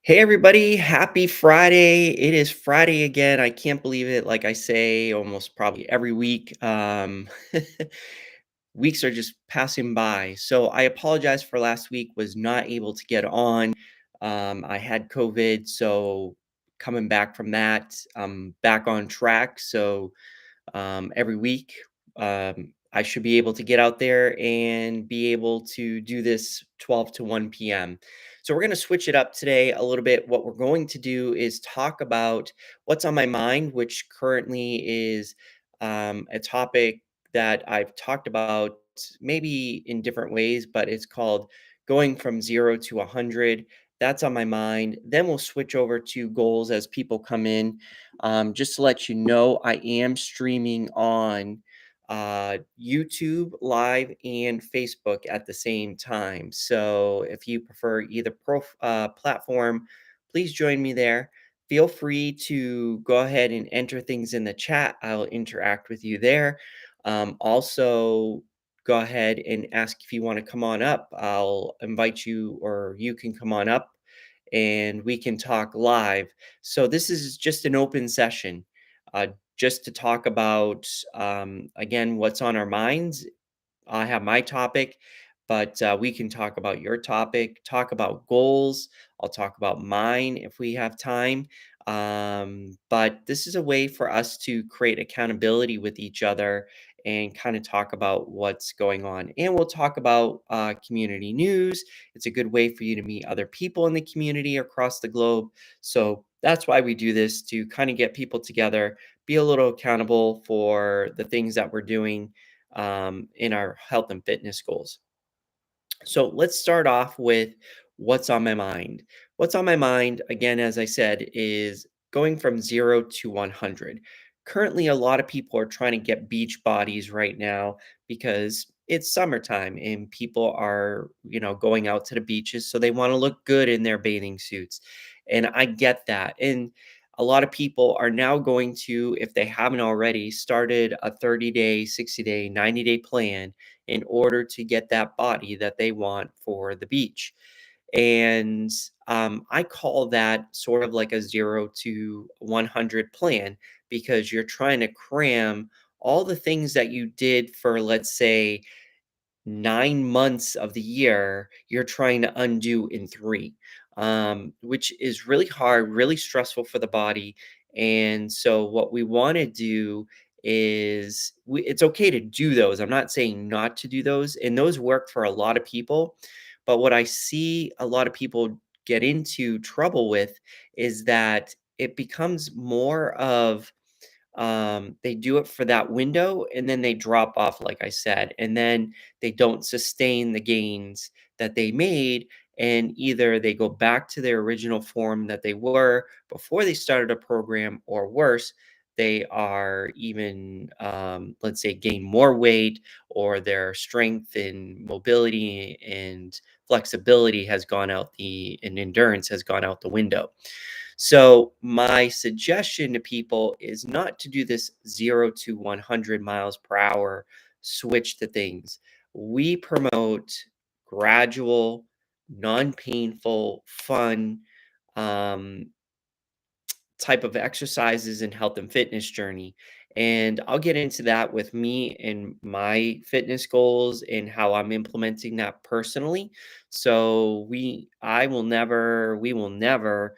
Hey everybody, happy Friday. It is Friday again. I can't believe it. Like I say almost probably every week. Weeks are just passing by. So I apologize for last week, was not able to get on. I had COVID, so coming back from that, I'm back on track. So every week. I should be able to get out there and be able to do this 12 to 1 p.m. So we're going to switch it up today a little bit. What we're going to do is talk about what's on my mind, which currently is a topic that I've talked about maybe in different ways, but it's called going from 0 to 100. That's on my mind. Then we'll switch over to goals as people come in. Just to let you know, I am streaming on YouTube Live and Facebook at the same time. So if you prefer either platform, please join me there. Feel free to go ahead and enter things in the chat. I'll interact with you there. Also, go ahead and ask if you want to come on up. I'll invite you, or you can come on up and we can talk live. So this is just an open session, just to talk about again what's on our minds. I have my topic, but we can talk about your topic, talk about goals. I'll talk about mine if we have time. But this is a way for us to create accountability with each other and kind of talk about what's going on. And we'll talk about community news. It's a good way for you to meet other people in the community across the globe. So that's why we do this, to kind of get people together, be a little accountable for the things that we're doing in our health and fitness goals. So let's start off with what's on my mind. What's on my mind, again, as I said, is going from 0 to 100. Currently, a lot of people are trying to get beach bodies right now because it's summertime and people are, going out to the beaches. So they want to look good in their bathing suits. And I get that. And a lot of people are now going to, if they haven't already, started a 30-day, 60-day, 90-day plan in order to get that body that they want for the beach. And I call that sort of like a 0 to 100 plan, because you're trying to cram all the things that you did for, let's say, 9 months of the year, you're trying to undo in three, which is really hard, really stressful for the body. And so, what we want to do is, it's okay to do those. I'm not saying not to do those, and those work for a lot of people. But what I see a lot of people get into trouble with is that it becomes more of, they do it for that window and then they drop off, like I said, and then they don't sustain the gains that they made. And either they go back to their original form that they were before they started a program, or worse, they are even, let's say, gain more weight, or their strength and mobility and flexibility has gone out and endurance has gone out the window. So, my suggestion to people is not to do this 0 to 100 miles per hour switch to things. We promote gradual, non painful, fun, um, type of exercises and health and fitness journey. And I'll get into that with me and my fitness goals and how I'm implementing that personally. So we will never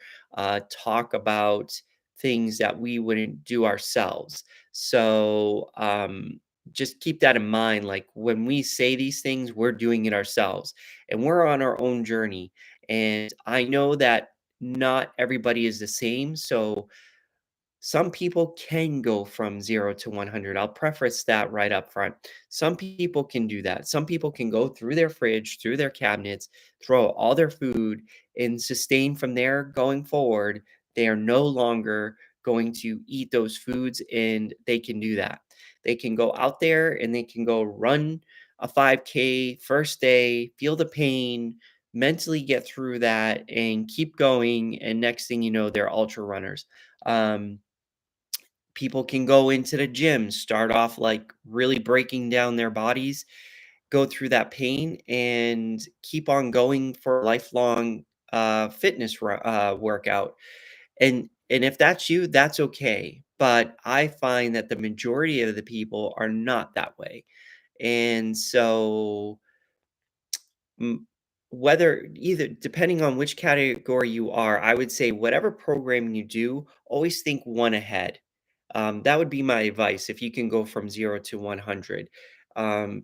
talk about things that we wouldn't do ourselves. So just keep that in mind. Like, when we say these things, we're doing it ourselves and we're on our own journey. And I know that not everybody is the same. So some people can go from 0 to 100. I'll preface that right up front. Some people can do that. Some people can go through their fridge, through their cabinets, throw out all their food, and sustain from there going forward. They are no longer going to eat those foods, and they can do that. They can go out there and they can go run a 5K first day, feel the pain, mentally get through that, and keep going. And next thing you know, they're ultra runners. Um, People can go into the gym, start off like really breaking down their bodies, go through that pain, and keep on going for a lifelong fitness workout. And if that's you, that's okay. But I find that the majority of the people are not that way. And so Mm, whether either depending on which category you are, I would say whatever program you do, always think one ahead. That would be my advice if you can go from 0 to 100,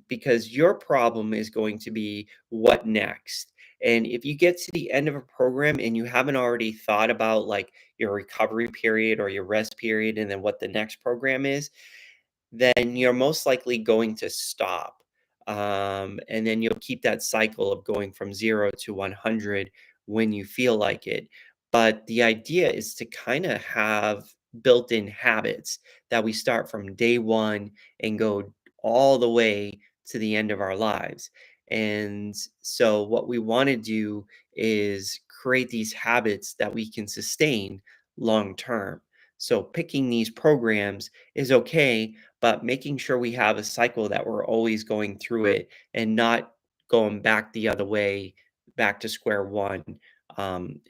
because your problem is going to be what next. And if you get to the end of a program and you haven't already thought about like your recovery period or your rest period and then what the next program is, then you're most likely going to stop. And then you'll keep that cycle of going from 0 to 100 when you feel like it. But the idea is to kind of have built in habits that we start from day one and go all the way to the end of our lives. And so, what we want to do is create these habits that we can sustain long term. So, picking these programs is okay, but making sure we have a cycle that we're always going through it and not going back the other way, back to square one,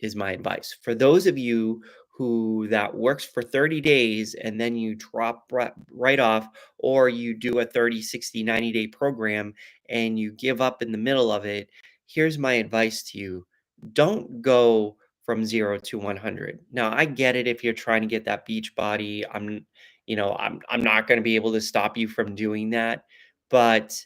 is my advice. For those of you who that works for 30 days and then you drop right off, or you do a 30, 60, 90-day program and you give up in the middle of it, here's my advice to you. Don't go from 0 to 100. Now, I get it if you're trying to get that beach body. I'm not gonna be able to stop you from doing that, but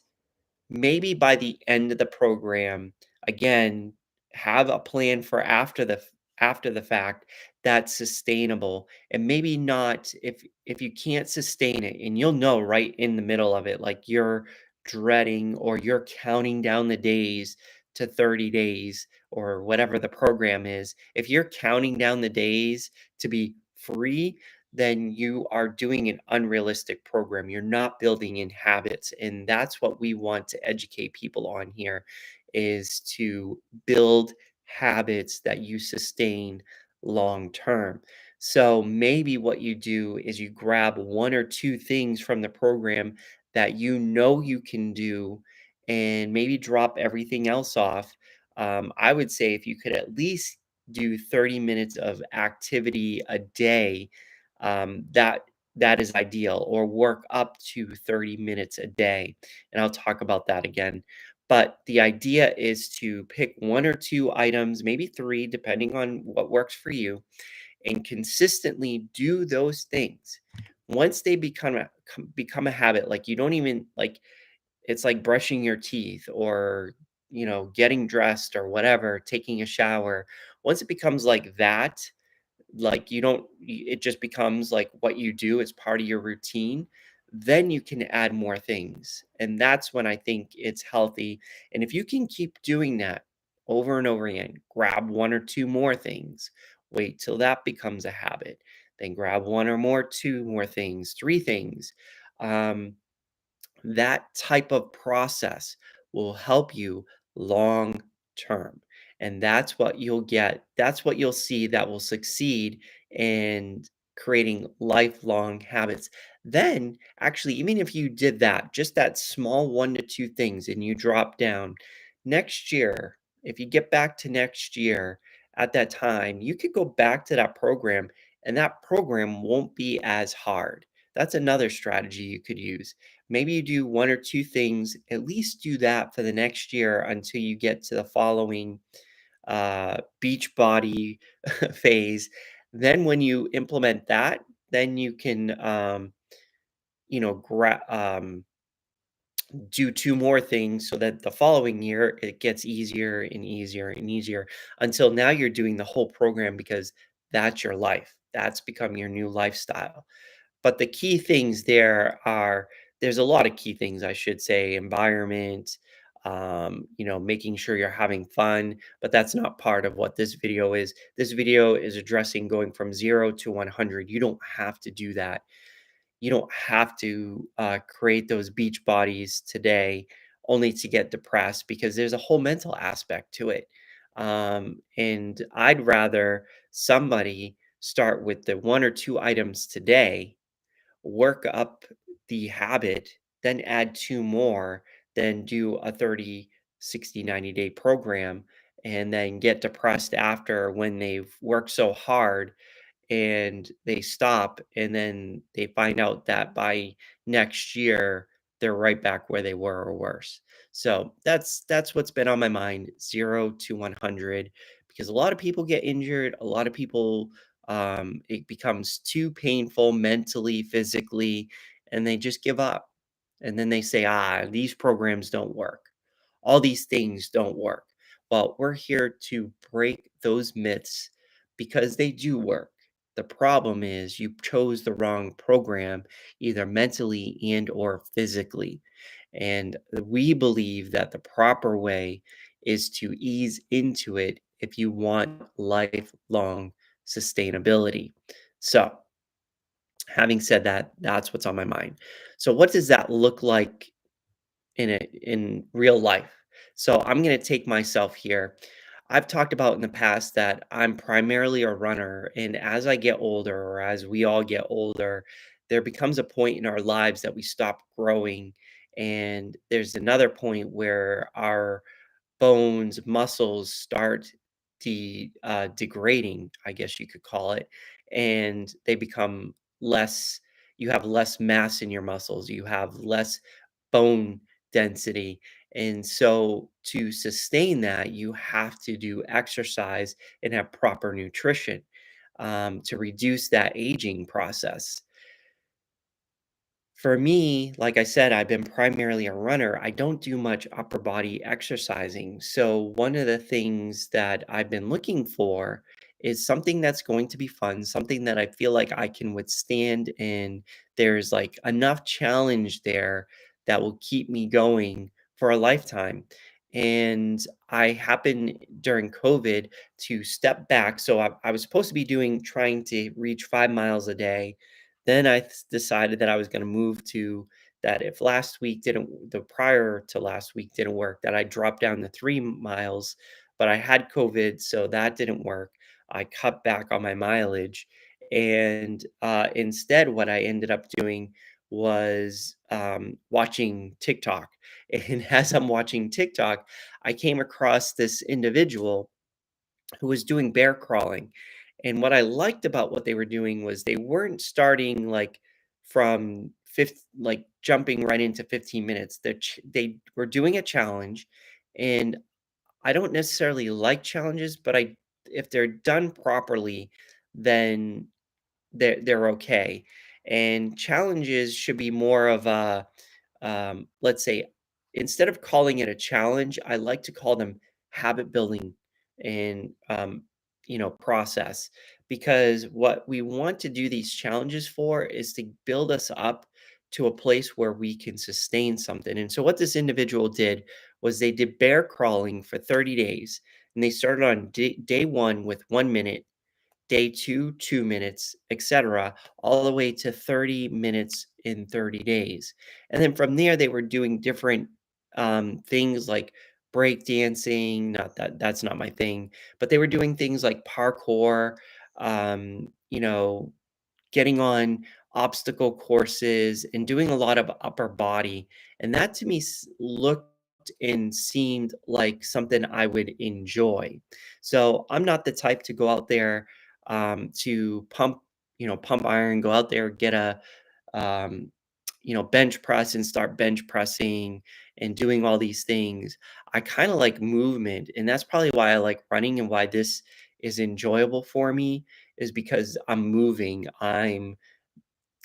maybe by the end of the program, again, have a plan for after the fact that's sustainable, and maybe not if you can't sustain it, and you'll know right in the middle of it, like you're dreading or you're counting down the days to 30 days or whatever the program is. If you're counting down the days to be free, then you are doing an unrealistic program. You're not building in habits. And that's what we want to educate people on here is to build habits that you sustain long term. So maybe what you do is you grab one or two things from the program that you know you can do and maybe drop everything else off. I would say if you could at least do 30 minutes of activity a day, that is ideal, or work up to 30 minutes a day, and I'll talk about that again. But the idea is to pick 1 or 2 items, maybe 3, depending on what works for you, and consistently do those things. Once they become a habit, like, you don't even like, it's like brushing your teeth or, getting dressed or whatever, taking a shower. Once it becomes like that, like you don't it just becomes like what you do, it's part of your routine, then you can add more things, and that's when I think it's healthy. And if you can keep doing that over and over again, grab 1 or 2 more things, wait till that becomes a habit, then grab 1 or more 2 more things, 3 things. um, that type of process will help you long term. And that's what you'll get. That's what you'll see that will succeed in creating lifelong habits. Then, actually, even if you did that, just that small 1 to 2 things, and you drop down next year, if you get back to next year at that time, you could go back to that program and that program won't be as hard. That's another strategy you could use. Maybe you do 1 or 2 things, at least do that for the next year until you get to the following, beach body phase. Then when you implement that, then you can, you know, gra do 2 more things so that the following year, it gets easier and easier and easier until now you're doing the whole program because that's your life. That's become your new lifestyle. But the key things there's a lot of key things, I should say, environment, making sure you're having fun, but that's not part of what this video is. This video is addressing going from 0 to 100. You don't have to do that. You don't have to create those beach bodies today only to get depressed because there's a whole mental aspect to it. And I'd rather somebody start with the 1 or 2 items today, work up the habit, then add 2 more, then do a 30, 60, 90-day program and then get depressed after when they've worked so hard and they stop, and then they find out that by next year they're right back where they were or worse. So that's what's been on my mind, 0 to 100, because a lot of people get injured, a lot of people it becomes too painful mentally, physically, and they just give up. And then they say, "Ah, these programs don't work. All these things don't work." Well, we're here to break those myths because they do work. The problem is you chose the wrong program, either mentally and or physically. And we believe that the proper way is to ease into it if you want lifelong sustainability. So, having said that, that's what's on my mind. So, what does that look like in real life? So, I'm going to take myself here. I've talked about in the past that I'm primarily a runner, and as I get older, or as we all get older, there becomes a point in our lives that we stop growing, and there's another point where our bones, muscles start degrading, I guess you could call it, and they become less. You have less mass in your muscles. You have less bone density, and so to sustain that, you have to do exercise and have proper nutrition to reduce that aging process. For me, like I said, I've been primarily a runner. I don't do much upper body exercising. So, one of the things that I've been looking for is something that's going to be fun, something that I feel like I can withstand. And there's like enough challenge there that will keep me going for a lifetime. And I happened during COVID to step back. So, I was supposed to be trying to reach 5 miles a day. Then decided that I was gonna move to that if last week didn't the prior to last week didn't work, that I dropped down to 3 miles, but I had COVID, so that didn't work. I cut back on my mileage, and, instead, what I ended up doing was, watching TikTok, and as I'm watching TikTok, I came across this individual who was doing bear crawling. And what I liked about what they were doing was they weren't starting like from like jumping right into 15 minutes. They were doing a challenge, and I don't necessarily like challenges, but if they're done properly, then they're okay. And challenges should be more of a let's say, instead of calling it a challenge, I like to call them habit building and process, because what we want to do these challenges for is to build us up to a place where we can sustain something. And so what this individual did was they did bear crawling for 30 days, and they started on day 1 with 1 minute, day 2, 2 minutes, etc., all the way to 30 minutes in 30 days. And then from there, they were doing different things like break dancing. Not that that's not my thing, but they were doing things like parkour, um, you know, getting on obstacle courses and doing a lot of upper body. And that to me looked and seemed like something I would enjoy. So I'm not the type to go out there to pump iron, go out there, get a, um, bench press and start bench pressing and doing all these things. I kind of like movement. And that's probably why I like running and why this is enjoyable for me, is because I'm moving. I'm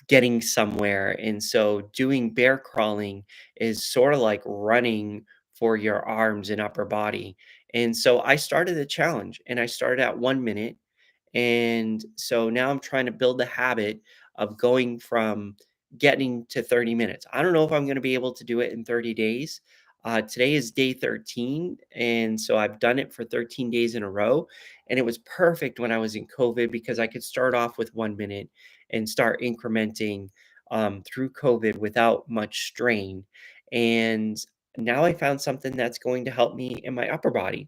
getting somewhere. And so doing bear crawling is sort of like running for your arms and upper body. And so I started the challenge, and I started at 1 minute. And so now I'm trying to build the habit of going from getting to 30 minutes. I don't know if I'm going to be able to do it in 30 days. Today is day 13. And so I've done it for 13 days in a row. And it was perfect when I was in COVID because I could start off with 1 minute and start incrementing through COVID without much strain. And now I found something that's going to help me in my upper body.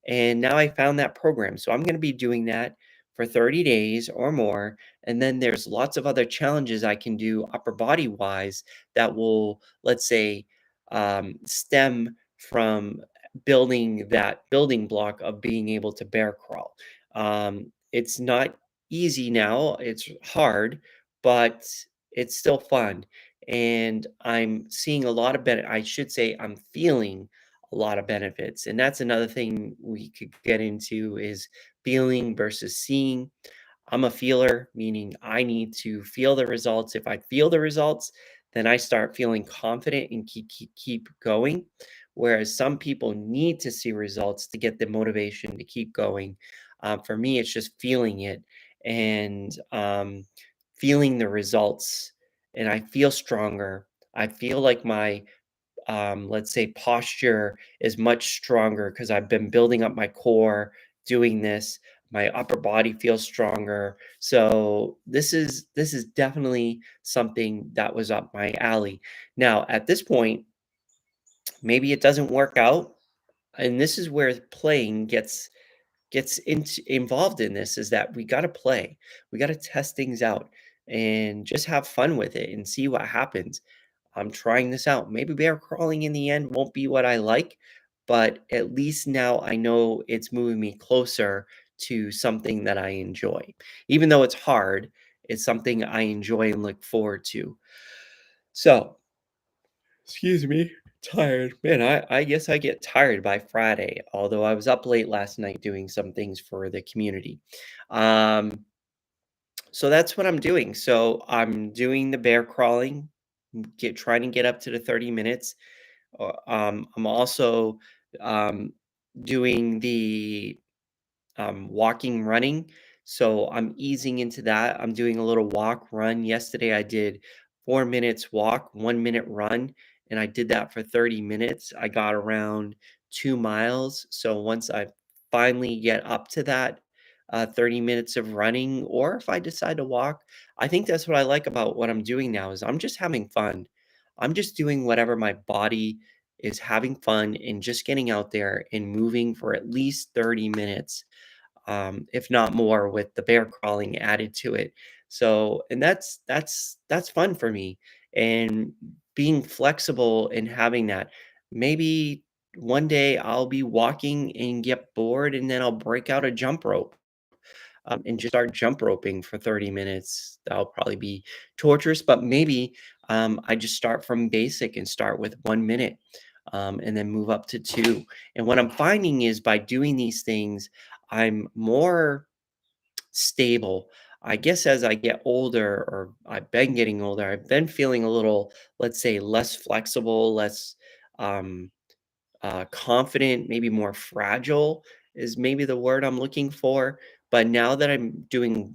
And now I found that program. So I'm going to be doing that for 30 days or more. And then there's lots of other challenges I can do upper body wise that will, let's say, stem from building that building block of being able to bear crawl. It's not easy now, it's hard, but it's still fun. And I'm seeing a lot of I should say I'm feeling a lot of benefits. And that's another thing we could get into is feeling versus seeing. I'm a feeler, meaning I need to feel the results. If I feel the results, then I start feeling confident and keep going. Whereas some people need to see results to get the motivation to keep going. For me, it's just feeling it and feeling the results, and I feel stronger. I feel like my let's say posture is much stronger because I've been building up my core doing this. My upper body feels stronger. So this is definitely something that was up my alley. Now, at this point, maybe it doesn't work out, and this is where playing gets involved in this is that we got to play. We got to test things out and just have fun with it and see what happens. I'm trying this out. Maybe bear crawling in the end won't be what I like, but at least now I know it's moving me closer to something that I enjoy. Even though it's hard, it's something I enjoy and look forward to. So, excuse me, tired. Man, I guess I get tired by Friday, although I was up late last night doing some things for the community. Um, so that's what I'm doing. So I'm doing the bear crawling, get trying to get up to the 30 minutes. I'm also um, doing the walking, running. So I'm easing into that. I'm doing a little walk, run. Yesterday I did 4 minutes walk, 1 minute run, and I did that for 30 minutes. I got around 2 miles. So once I finally get up to that 30 minutes of running, or if I decide to walk, I think that's what I like about what I'm doing now is I'm just having fun. I'm just doing whatever my body is having fun and just getting out there and moving for at least 30 minutes, if not more, with the bear crawling added to it. So, and that's fun for me, and being flexible and having that. Maybe one day I'll be walking and get bored, and then I'll break out a jump rope and just start jump roping for 30 minutes. That'll probably be torturous, but maybe I just start from basic and start with 1 minute and then move up to two. And what I'm finding is by doing these things, I'm more stable. I guess as I get older, or I've been getting older, I've been feeling a little, let's say, less flexible, less um, confident, maybe more fragile is maybe the word I'm looking for. But now that I'm doing,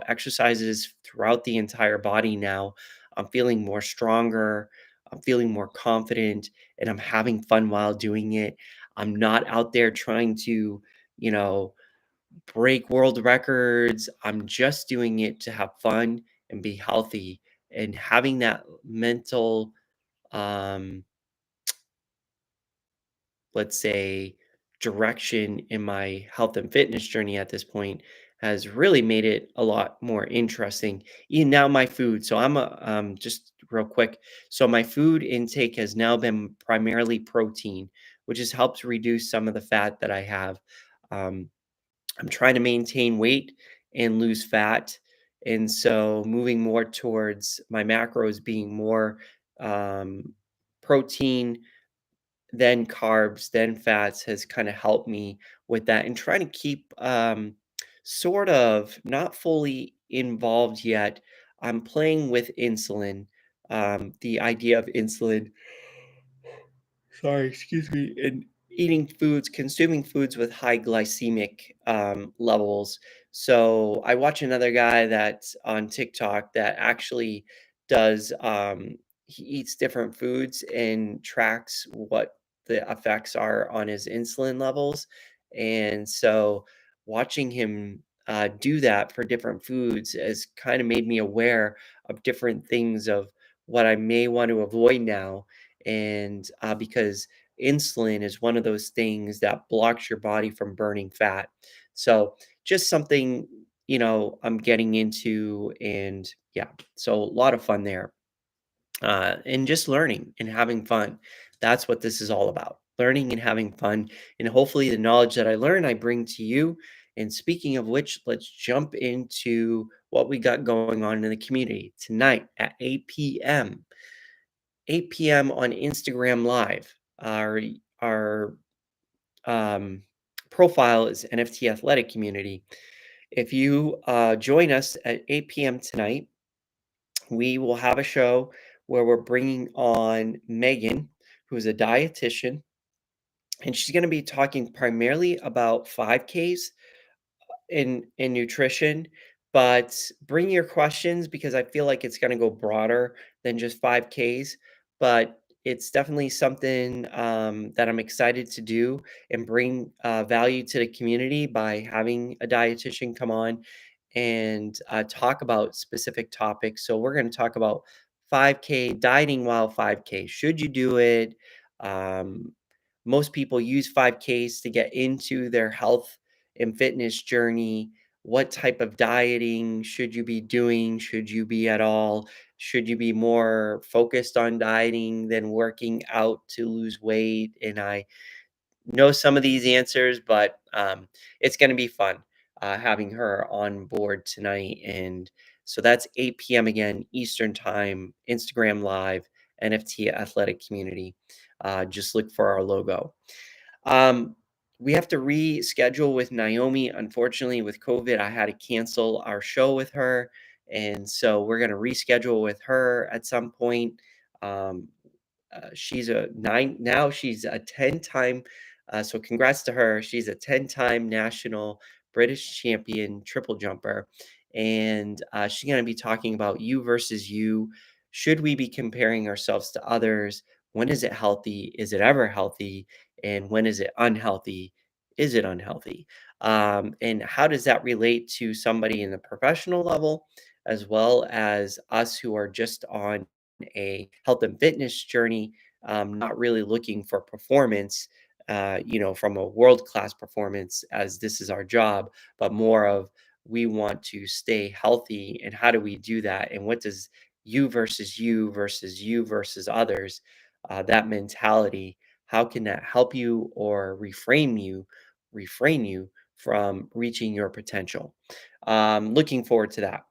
exercises throughout the entire body now, I'm feeling more stronger. I'm feeling more confident, and I'm having fun while doing it. I'm not out there trying to, you know, break world records. I'm just doing it to have fun and be healthy, and having that mental, um, let's say, direction in my health and fitness journey at this point has really made it a lot more interesting. Even now, my food. So I'm a just real quick. So my food intake has now been primarily protein, which has helped reduce some of the fat that I have. Um, I'm trying to maintain weight and lose fat, and so moving more towards my macros being more protein, then carbs, then fats has kind of helped me with that, and trying to keep sort of not fully involved yet. I'm playing with insulin, the idea of insulin. Sorry, excuse me. And eating foods, consuming foods with high glycemic levels. So I watch another guy that's on TikTok that actually does, he eats different foods and tracks what the effects are on his insulin levels. And so watching him do that for different foods has kind of made me aware of different things of what I may want to avoid now, and because insulin is one of those things that blocks your body from burning fat. So just something, I'm getting into, and yeah, so a lot of fun there, and just learning and having fun. That's what this is all about, learning and having fun. And hopefully, the knowledge that I learn, I bring to you. And speaking of which, let's jump into what we got going on in the community tonight at 8 p.m. 8 p.m. on Instagram Live. Our um, profile is NFT Athletic Community. If you join us at 8 p.m. tonight, we will have a show where we're bringing on Megan, who's a dietitian, and she's going to be talking primarily about 5Ks in nutrition, but bring your questions because I feel like it's gonna go broader than just 5Ks, but it's definitely something, that I'm excited to do and bring, value to the community by having a dietitian come on and, talk about specific topics. So we're gonna talk about 5K, dieting while 5K. Should you do it? Um, Most people use 5Ks to get into their health and fitness journey. What type of dieting should you be doing? Should you be at all? Should you be more focused on dieting than working out to lose weight? And I know some of these answers, but it's going to be fun having her on board tonight. And so that's 8 p.m. again, Eastern Time, Instagram Live, NFT Athletic Community. Just look for our logo. Um, we have to reschedule with Naomi. Unfortunately, with COVID, I had to cancel our show with her. And so we're going to reschedule with her at some point. Um, she's a nine, now she's a 10-time. So congrats to her. She's a 10-time national British champion triple jumper. And she's going to be talking about you versus you. Should we be comparing ourselves to others? When is it healthy? Is it ever healthy? And when is it unhealthy? Is it unhealthy? And how does that relate to somebody in the professional level, as well as us who are just on a health and fitness journey, not really looking for performance, from a world class performance, as this is our job, but more of we want to stay healthy. And how do we do that? And what does you versus you versus you versus others, that mentality, how can that help you or refrain you from reaching your potential? Looking forward to that.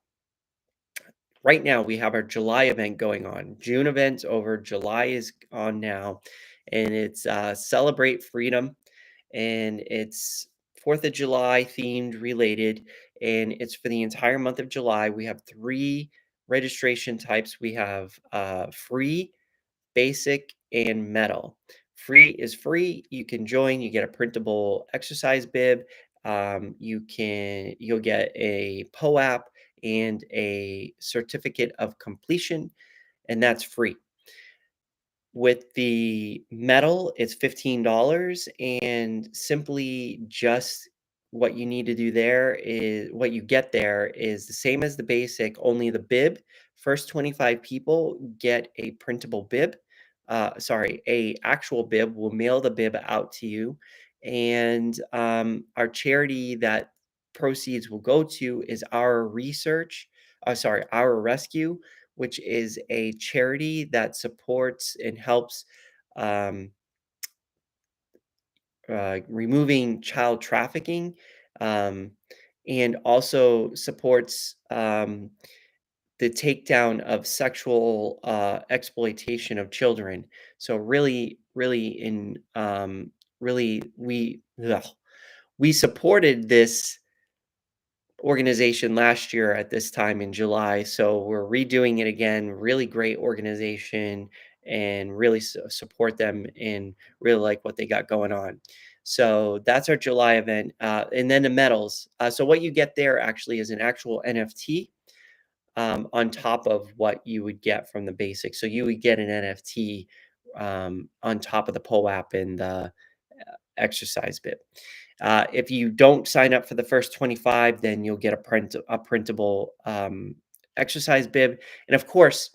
Right now, we have our July event going on. June event's over, July is on now, and it's Celebrate Freedom, and it's 4th of July themed related, and it's for the entire month of July. We have three registration types. We have free, basic, and metal. Free is free. You can join. You get a printable exercise bib. You'll get a POAP and a certificate of completion, and that's free. With the metal, it's $15, and simply just what you need to do there is what you get there is the same as the basic, only the bib. First 25 people get a printable bib. Sorry, a actual bib. We'll mail the bib out to you, and our charity that proceeds will go to is our research. Our rescue, which is a charity that supports and helps um, removing child trafficking, um, and also supports the takedown of sexual exploitation of children. So really, really, in really, we supported this organization last year at this time in July. So we're redoing it again. Really great organization and really support them and really like what they got going on. So that's our July event. And then the medals. So what you get there actually is an actual NFT on top of what you would get from the basic. So you would get an NFT on top of the POAP and the exercise bit. If you don't sign up for the first 25, then you'll get a printable exercise bib. And of course,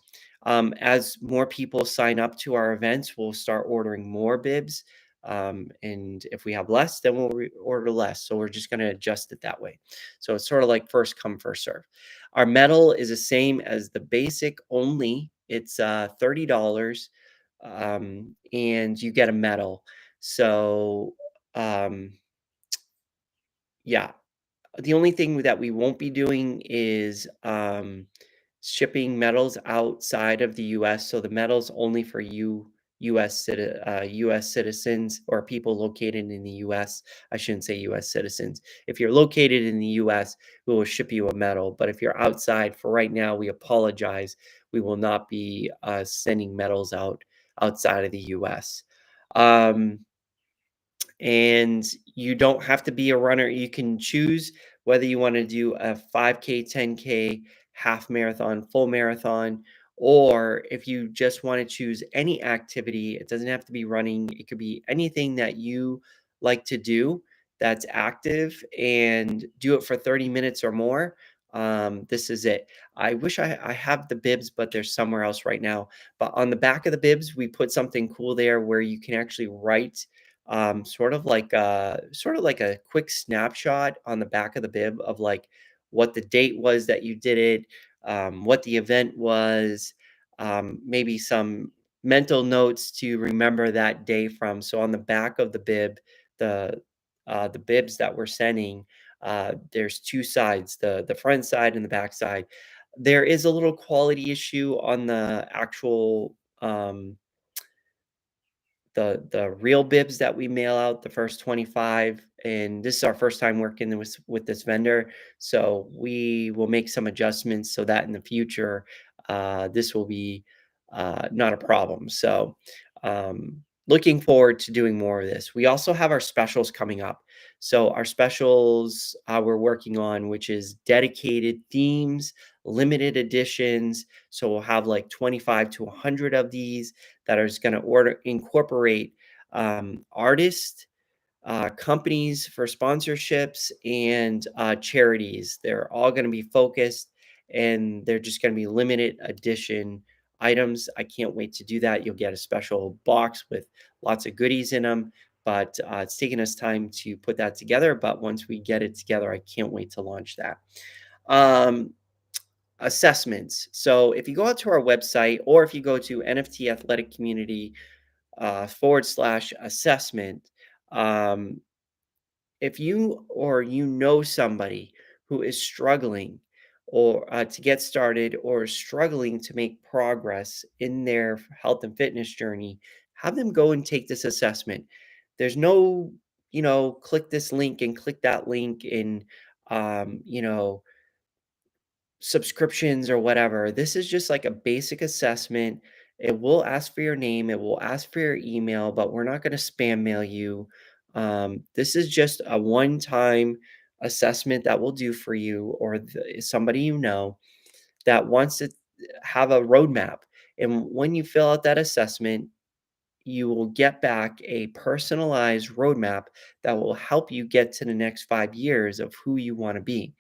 as more people sign up to our events, we'll start ordering more bibs. And if we have less, then we'll order less. So we're just going to adjust it that way. So it's sort of like first come, first serve. Our metal is the same as the basic, only it's $30. and you get a medal. So, um, yeah, the only thing that we won't be doing is, shipping metals outside of the US, so the medal's only for US citizens or people located in the US. I shouldn't say US citizens. If you're located in the US, we will ship you a medal, but if you're outside, for right now, we apologize. We will not be, sending medals out outside of the US. Um and you don't have to be a runner. You can choose whether you want to do a 5K, 10K, half marathon, full marathon, or if you just want to choose any activity, it doesn't have to be running. It could be anything that you like to do that's active and do it for 30 minutes or more. This is it. I wish I have the bibs, but they're somewhere else right now. But on the back of the bibs, we put something cool there where you can actually write sort of like a quick snapshot on the back of the bib of like what the date was that you did it, what the event was, maybe some mental notes to remember that day from. So on the back of the bib, the the bibs that we're sending, there's two sides, the front side and the back side. There is a little quality issue on the actual the real bibs that we mail out, the first 25, and this is our first time working with this vendor, so we will make some adjustments so that in the future, this will be, not a problem. So, looking forward to doing more of this. We also have our specials coming up. So our specials, we're working on, which is dedicated themes, limited editions. So we'll have like 25 to 100 of these that is going to order incorporate artists, companies for sponsorships, and charities. They're all going to be focused, and they're just going to be limited edition items. I can't wait to do that. You'll get a special box with lots of goodies in them. But it's taken us time to put that together. But once we get it together, I can't wait to launch that. Um, Assessments. So if you go out to our website or if you go to NFT Athletic Community / assessment. Um, if you or you know somebody who is struggling or to get started or struggling to make progress in their health and fitness journey, have them go and take this assessment. There's no, click this link and click that link and, you know, subscriptions or whatever. This is just like a basic assessment. It will ask for your name, it will ask for your email, but we're not going to spam mail you. This is just a one time assessment that we'll do for you or somebody you know that wants to have a roadmap. And when you fill out that assessment, you will get back a personalized roadmap that will help you get to the next 5 years of who you want to be.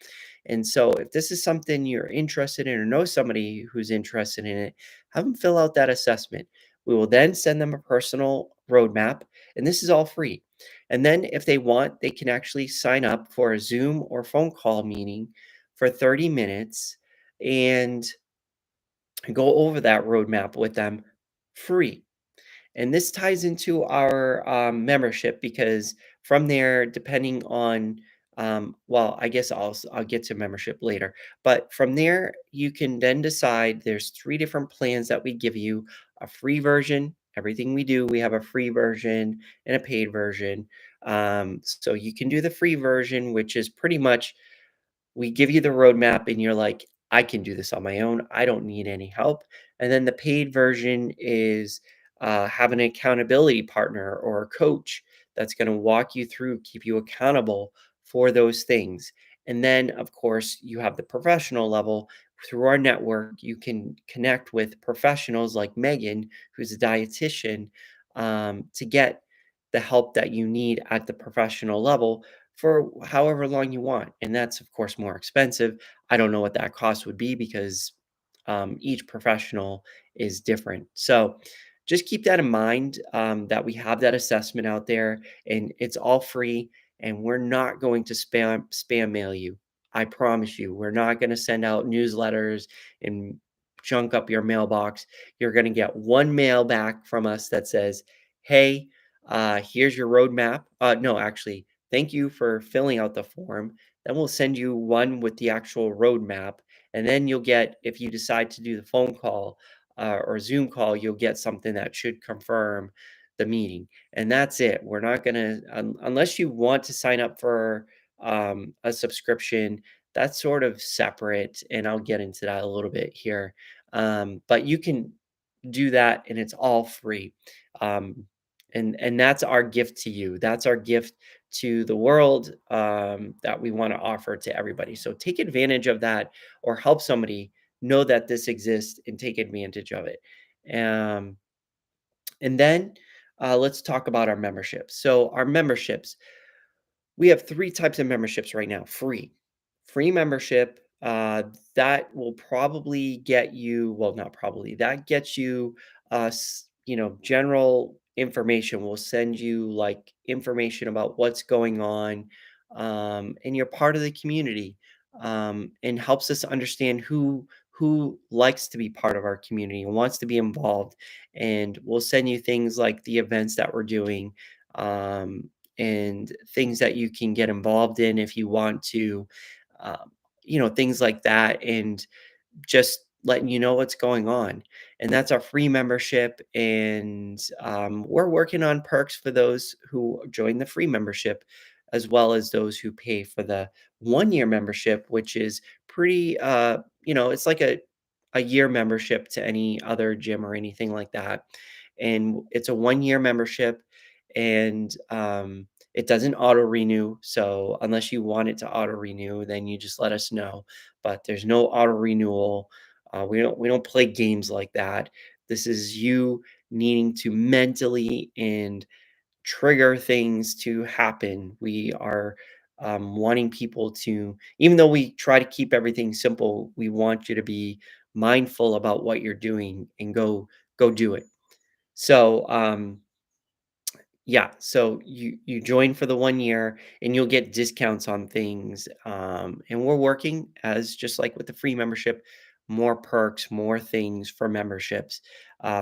And so, if this is something you're interested in or know somebody who's interested in it, have them fill out that assessment. We will then send them a personal roadmap, and this is all free. And then, if they want, they can actually sign up for a Zoom or phone call meeting for 30 minutes and go over that roadmap with them free. And this ties into our membership because from there, depending on, well, I guess I'll get to membership later. But from there, you can then decide. There's three different plans that we give you: a free version. Everything we do, we have a free version and a paid version. So you can do the free version, which is pretty much we give you the roadmap and you're like, I can do this on my own. I don't need any help. And then the paid version is have an accountability partner or a coach that's going to walk you through, keep you accountable for those things. And then, of course, you have the professional level. Through our network, you can connect with professionals like Megan, who's a dietitian, to get the help that you need at the professional level for however long you want. And that's, of course, more expensive. I don't know what that cost would be because each professional is different. So just keep that in mind that we have that assessment out there and it's all free. And we're not going to spam mail you. I promise you, we're not going to send out newsletters and junk up your mailbox. You're going to get one mail back from us that says, "Hey, here's your roadmap." No, actually, thank you for filling out the form. Then we'll send you one with the actual roadmap, and then you'll get, if you decide to do the phone call or Zoom call, you'll get something that should confirm the meeting, and that's it. We're not gonna, unless you want to sign up for a subscription. That's sort of separate, and I'll get into that a little bit here. But you can do that, and it's all free. Um, and that's our gift to you. That's our gift to the world, that we want to offer to everybody. So take advantage of that, or help somebody know that this exists and take advantage of it. Um, and then let's talk about our memberships. So our memberships, we have 3 types of memberships right now, free. Free membership, that will probably get you, well, not probably, that gets you, general information. We'll send you, like, information about what's going on, and you're part of the community, and helps us understand who likes to be part of our community and wants to be involved, and we'll send you things like the events that we're doing, um, and things that you can get involved in if you want to, um, things like that, and just letting you know what's going on. And that's our free membership. And we're working on perks for those who join the free membership, as well as those who pay for the 1 year membership, which is pretty, it's like a year membership to any other gym or anything like that. And it's a 1 year membership, and it doesn't auto renew. So unless you want it to auto renew, then you just let us know. But there's no auto renewal. We don't play games like that. This is you needing to mentally and trigger things to happen. We are wanting people to, even though we try to keep everything simple, we want you to be mindful about what you're doing and go do it. So yeah, so you join for the 1 year, and you'll get discounts on things, and we're working, as just like with the free membership, more perks, more things for memberships,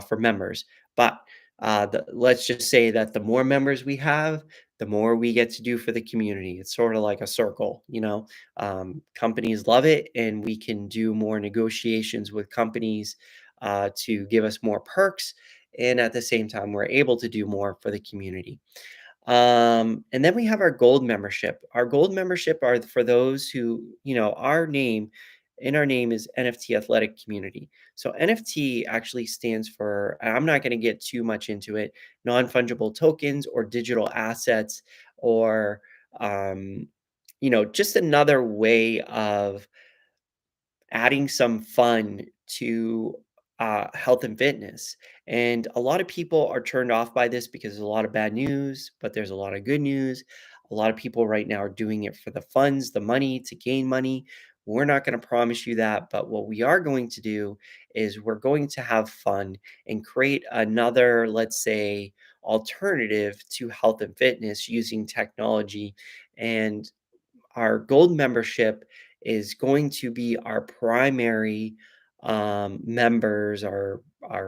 for members. But let's just say that the more members we have, the more we get to do for the community. It's sort of like a circle, you know. Companies love it, and we can do more negotiations with companies to give us more perks, and at the same time we're able to do more for the community. And then we have our gold membership. Our gold membership are for those who, our name is NFT Athletic Community. So NFT actually stands for, and I'm not going to get too much into it, non-fungible tokens or digital assets, or just another way of adding some fun to health and fitness. And a lot of people are turned off by this because there's a lot of bad news, but there's a lot of good news. A lot of people right now are doing it for the funds, the money, to gain money. We're not going to promise you that, but what we are going to do is we're going to have fun and create another, let's say, alternative to health and fitness using technology. And our gold membership is going to be our primary members, our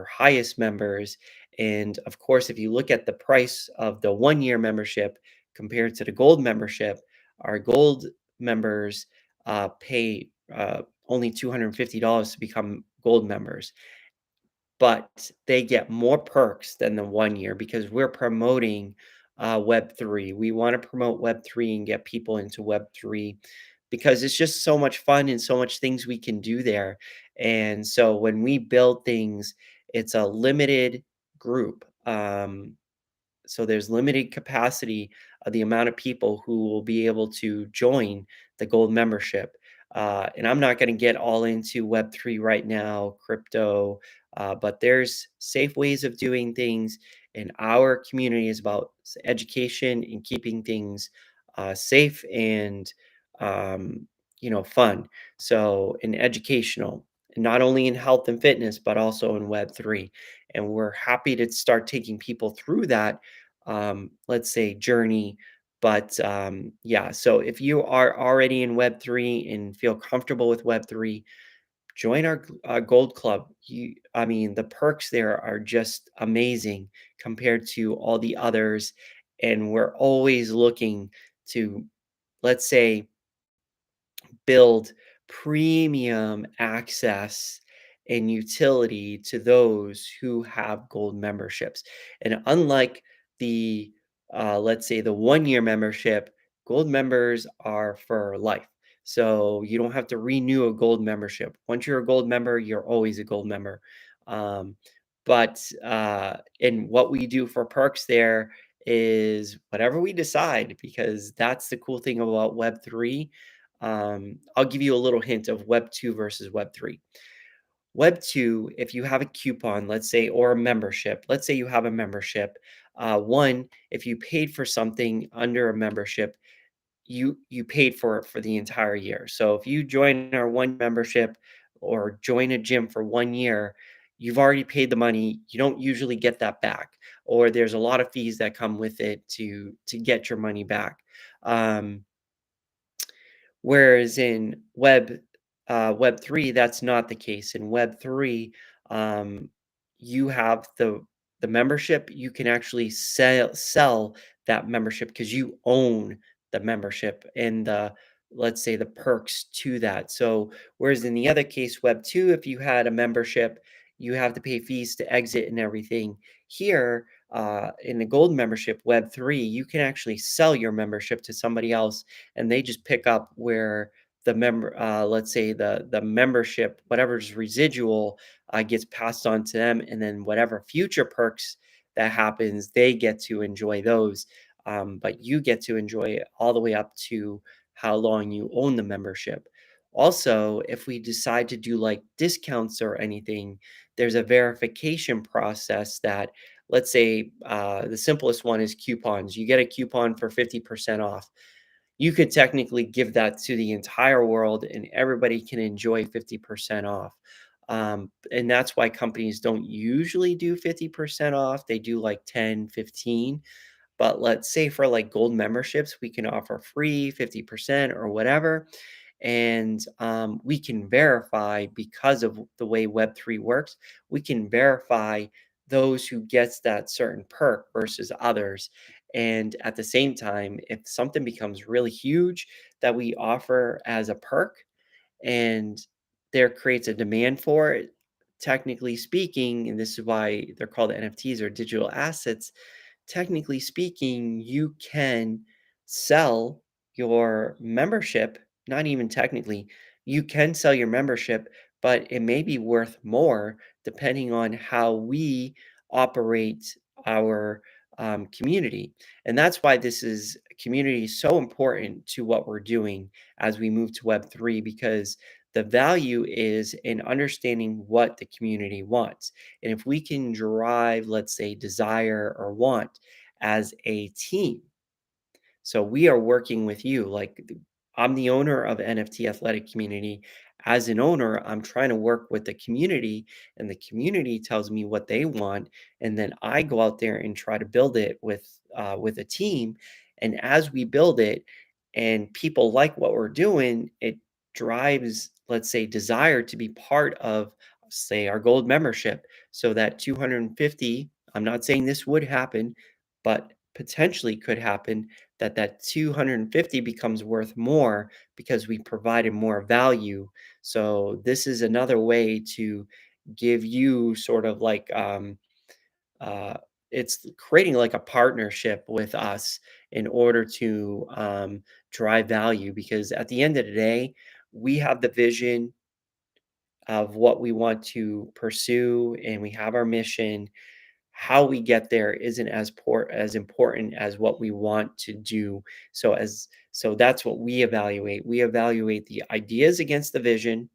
highest members. And of course, if you look at the price of the 1 year membership compared to the gold membership, our gold members pay only $250 to become gold members, but they get more perks than the 1 year because we're promoting Web3. We want to promote Web3 and get people into Web3 because it's just so much fun and so much things we can do there. And so when we build things, it's a limited group. So there's limited capacity of the amount of people who will be able to join the gold membership. And I'm not going to get all into Web3 right now, crypto, but there's safe ways of doing things. And our community is about education and keeping things safe and, fun. So, in educational, not only in health and fitness, but also in Web3. And we're happy to start taking people through that, let's say, journey. But yeah, so if you are already in Web3 and feel comfortable with Web3, join our gold club. I mean, the perks there are just amazing compared to all the others. And we're always looking to, let's say, build premium access and utility to those who have gold memberships. And unlike the, let's say, the 1 year membership, gold members are for life. So you don't have to renew a gold membership. Once you're a gold member, you're always a gold member. Um, and what we do for perks there is whatever we decide, because that's the cool thing about Web3. I'll give you a little hint of Web 2 versus Web 3. Web 2, if you have a coupon, let's say, or a membership, let's say you have a membership. One, if you paid for something under a membership, you paid for it for the entire year. So if you join our one membership or join a gym for 1 year, you've already paid the money. You don't usually get that back, or there's a lot of fees that come with it to get your money back. Um, Whereas in Web 3, that's not the case. In Web 3, um, you have the membership, you can actually sell that membership because you own the membership and the, let's say, the perks to that. So whereas in the other case, Web 2, if you had a membership, you have to pay fees to exit and everything. Here, in the gold membership, Web 3, you can actually sell your membership to somebody else and they just pick up where let's say the membership, whatever's residual, gets passed on to them, and then whatever future perks that happens, they get to enjoy those. But you get to enjoy it all the way up to how long you own the membership. Also, if we decide to do like discounts or anything, there's a verification process that, let's say, the simplest one is coupons. You get a coupon for 50% off. You could technically give that to the entire world and everybody can enjoy 50% off. And that's why companies don't usually do 50% off. They do like 10, 15. But let's say for like gold memberships, we can offer free 50% or whatever. And we can verify, because of the way Web3 works, we can verify those who gets that certain perk versus others. And at the same time, if something becomes really huge that we offer as a perk and there creates a demand for it, technically speaking, and this is why they're called NFTs or digital assets, technically speaking, you can sell your membership. Not even technically, you can sell your membership, but it may be worth more depending on how we operate our community. And that's why this is community is so important to what we're doing as we move to Web3, because the value is in understanding what the community wants. And if we can drive, let's say, desire or want as a team, so we are working with you. I'm the owner of NFT Athletic Community. As an owner, I'm trying to work with the community, and the community tells me what they want, and then I go out there and try to build it with a team. And as we build it, and people like what we're doing, it drives, let's say, desire to be part of, say, our gold membership. So that 250. I'm not saying this would happen, but potentially could happen, that 250 becomes worth more because we provided more value. So this is another way to give you sort of like uh, it's creating like a partnership with us in order to drive value, because at the end of the day, we have the vision of what we want to pursue and we have our mission. How we get there isn't as important as what we want to do. So that's what we evaluate. We evaluate the ideas against the vision,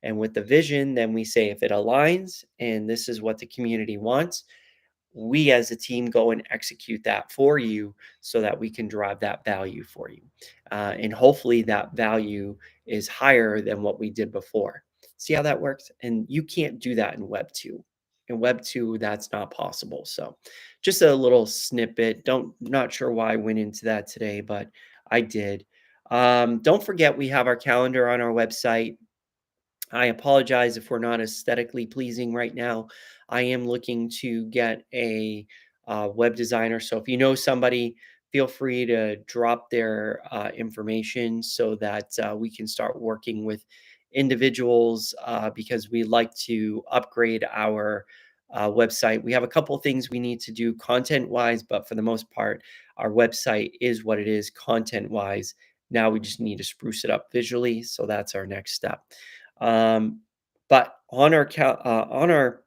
and with the vision, then we say if it aligns and this is what the community wants, we as a team go and execute that for you so that we can drive that value for you. And hopefully that value is higher than what we did before. See how that works? And you can't do that in Web 2. In Web 2, that's not possible. So just a little snippet. Not sure why I went into that today, but I did. Don't forget we have our calendar on our website. I apologize if we're not aesthetically pleasing right now. I am looking to get a web designer. So if you know somebody, feel free to drop their information so that we can start working with individuals because we like to upgrade our website. We have a couple things we need to do content wise, but for the most part, our website is what it is content wise. Now we just need to spruce it up visually. So that's our next step. Um, but on our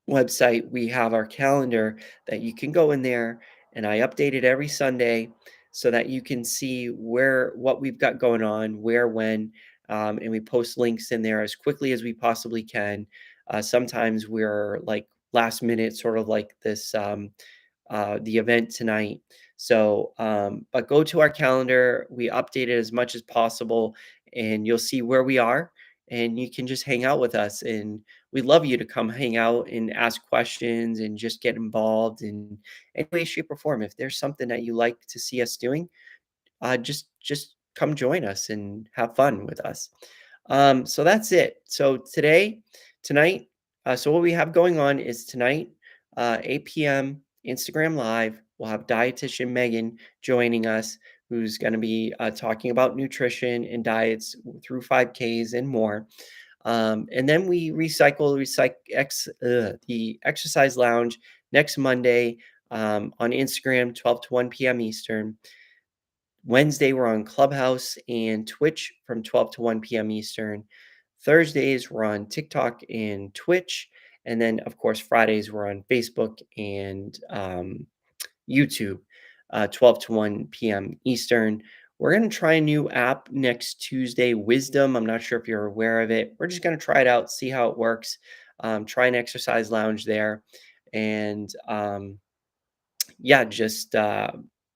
website, we have our calendar that you can go in there, and I update it every Sunday so that you can see where what we've got going on, where, when, and we post links in there as quickly as we possibly can. Sometimes we're like last minute, sort of like this. The event tonight. So, but go to our calendar. We update it as much as possible, and you'll see where we are. And you can just hang out with us. And we'd love you to come hang out and ask questions and just get involved in any way, shape, or form. If there's something that you like to see us doing, just come join us and have fun with us. So that's it. So tonight, so what we have going on is tonight, 8 p.m. Instagram Live. We'll have dietitian Megan joining us, who's going to be talking about nutrition and diets through 5Ks and more. And then we the exercise lounge next Monday on Instagram, 12 to 1 p.m. Eastern. Wednesday, we're on Clubhouse and Twitch from 12 to 1 p.m. Eastern. Thursdays, we're on TikTok and Twitch. And then, of course, Fridays, we're on Facebook and YouTube, 12 to 1 p.m. Eastern. We're going to try a new app next Tuesday, Wisdom. I'm not sure if you're aware of it. We're just going to try it out, see how it works, try an exercise lounge there. And yeah, just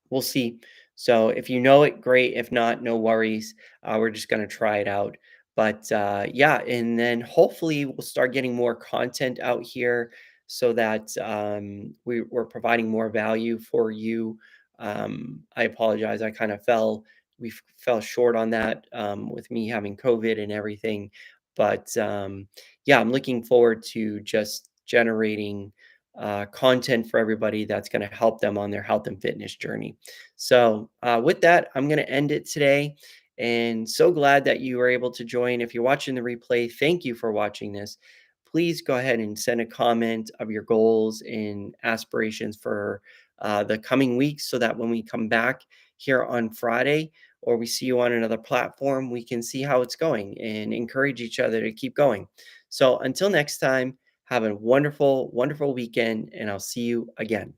we'll see. So if you know it, great. If not, no worries. We're just gonna try it out. But yeah, and then hopefully we'll start getting more content out here so that we're providing more value for you. I apologize. I kind of fell short on that with me having COVID and everything. But yeah, I'm looking forward to just generating content for everybody that's going to help them on their health and fitness journey. So, with that, I'm going to end it today. And so glad that you were able to join. If you're watching the replay, thank you for watching this. Please go ahead and send a comment of your goals and aspirations for the coming weeks so that when we come back here on Friday or we see you on another platform, we can see how it's going and encourage each other to keep going. So, until next time, have a wonderful, wonderful weekend, and I'll see you again.